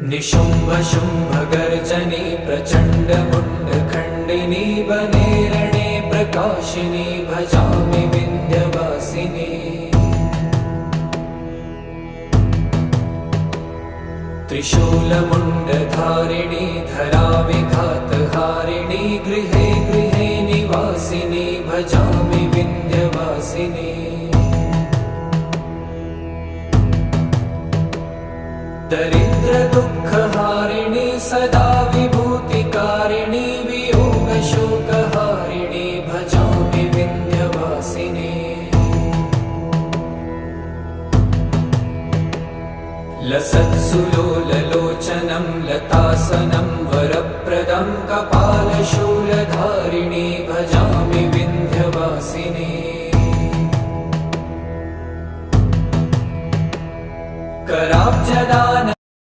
निशुम्भ शुम्भ गर्जनी प्रचण्ड मुण्ड खण्डिनी वने रणे प्रकाशिनी भजामि विन्ध्यवासिनी। त्रिशूलमुण्डधारिणी धराविघातहारिणी गृहे गृहे निवासिनी भजामि विन्ध्यवासिनी। दरिद्र दुःखहारिणी सदा विभूतिकारिणी वियोगशोकहारिणी भजामि विन्ध्यवासिनी। लसत्सुलोललोचनं लतासनं वरप्रदं कपालशूलधारिणी भजामि विन्ध्यवासिनी। कराब्जदान